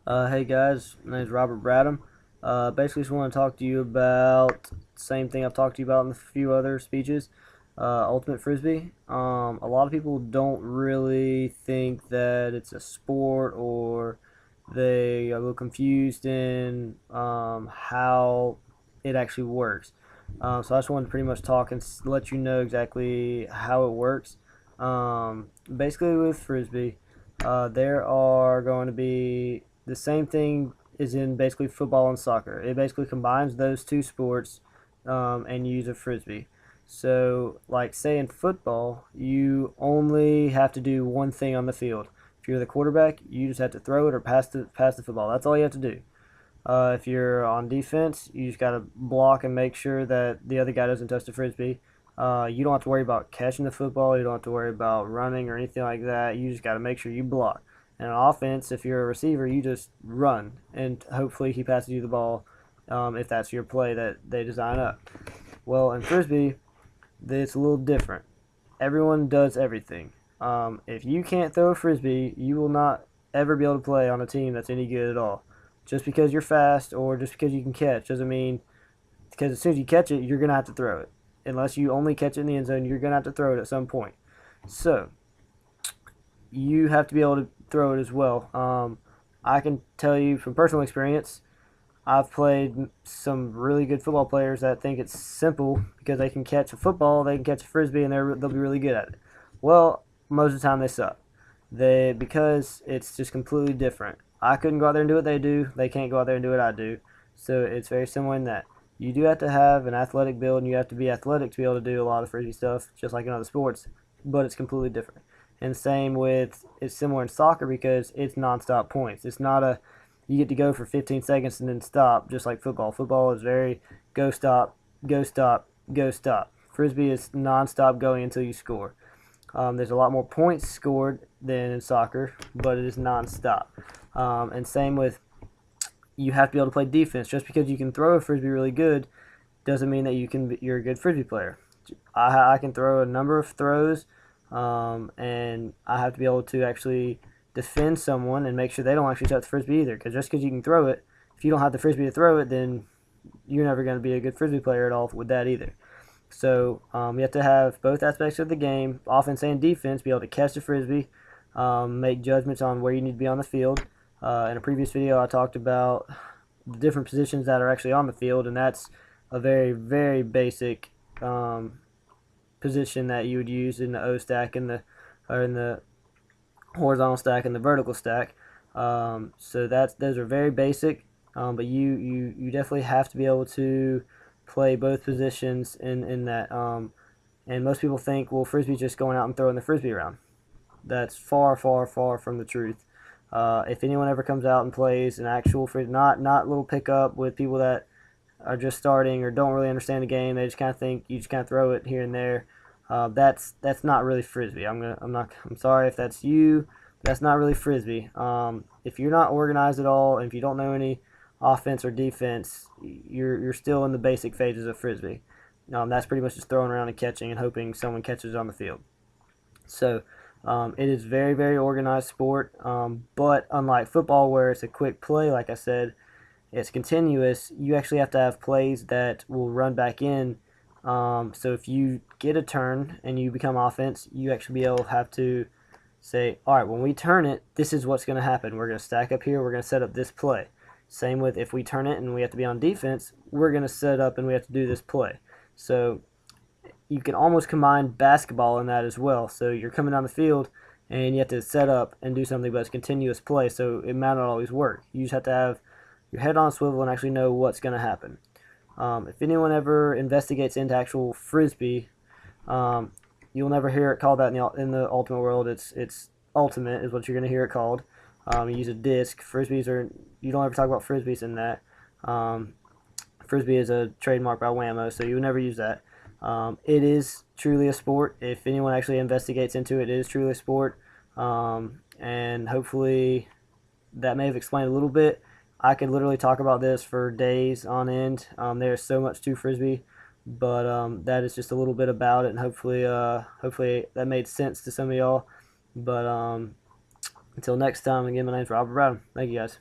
Hey guys, my name's Robert Bradham. Basically, just want to talk to you about the same thing I've talked to you about in a few other speeches. Ultimate Frisbee. A lot of people don't really think that it's a sport, or they are a little confused in how it actually works. So I just wanted to pretty much talk and let you know exactly how it works. Basically, with Frisbee, there are going to be the same thing is in basically football and soccer. It basically combines those two sports and use a frisbee. So, like say in football, you only have to do one thing on the field. If you're the quarterback, you just have to throw it or pass the football. That's all you have to do. If you're on defense, you just got to block and make sure that the other guy doesn't touch the frisbee. You don't have to worry about catching the football. You don't have to worry about running or anything like that. You just got to make sure you block. And on offense, if you're a receiver, you just run and hopefully he passes you the ball if that's your play that they design up. Well, in frisbee, it's a little different. Everyone does everything. If you can't throw a frisbee, you will not ever be able to play on a team that's any good at all. Just because you're fast or just because you can catch doesn't mean, because as soon as you catch it, you're gonna have to throw it. Unless you only catch it in the end zone, you're gonna have to throw it at some point. So you have to be able to throw it as well. I can tell you from personal experience, I've played some really good football players that think it's simple because they can catch a football, they can catch a frisbee, and they'll be really good at it. Well, most of the time they suck. Because it's just completely different. I couldn't go out there and do what they do. They can't go out there and do what I do. So it's very similar in that you do have to have an athletic build and you have to be athletic to be able to do a lot of frisbee stuff, just like in other sports. But it's completely different. And same with it's similar in soccer because it's nonstop points. It's not a you get to go for 15 seconds and then stop, just like football. Football is very go stop, go stop, go stop. Frisbee is nonstop going until you score. There's a lot more points scored than in soccer, but it is nonstop. And same with you have to be able to play defense. Just because you can throw a frisbee really good doesn't mean that you're a good frisbee player. I can throw a number of throws, and I have to be able to actually defend someone and make sure they don't actually touch the frisbee either. Because just because you can throw it, if you don't have the frisbee to throw it, then you're never going to be a good frisbee player at all with that either. So you have to have both aspects of the game, offense and defense, be able to catch the frisbee, make judgments on where you need to be on the field. In a previous video, I talked about the different positions that are actually on the field, and that's a very, very basic position that you would use in the O stack and in the horizontal stack and the vertical stack. So those are very basic, but you definitely have to be able to play both positions in that. And most people think, well, frisbee's just going out and throwing the frisbee around. That's far, far, far from the truth. If anyone ever comes out and plays an actual frisbee, not little pickup with people that are just starting or don't really understand the game, they just kind of think you just kind of throw it here and there. That's not really frisbee. I'm sorry if that's you. That's not really frisbee. If you're not organized at all, and if you don't know any offense or defense, you're still in the basic phases of frisbee. That's pretty much just throwing around and catching and hoping someone catches it on the field. So it is very, very organized sport. But unlike football, where it's a quick play, like I said, it's continuous. You actually have to have plays that will run back in. So if you get a turn and you become offense, you actually be able to have to say, all right, when we turn it, this is what's going to happen. We're going to stack up here. We're going to set up this play. Same with if we turn it and we have to be on defense, we're going to set up and we have to do this play. So you can almost combine basketball in that as well. So you're coming down the field and you have to set up and do something, but it's continuous play. So it might not always work. You just have to have your head on a swivel and actually know what's going to happen. If anyone ever investigates into actual frisbee, you'll never hear it called that in the ultimate world. It's ultimate is what you're going to hear it called. You use a disc. Frisbees are you don't ever talk about frisbees in that. Frisbee is a trademark by Whammo, so you would never use that. It is truly a sport. If anyone actually investigates into it, it is truly a sport. And hopefully that may have explained a little bit. I could literally talk about this for days on end. There's so much to frisbee, but that is just a little bit about it, and hopefully that made sense to some of y'all. But until next time, again, my name's Robert Brown. Thank you guys.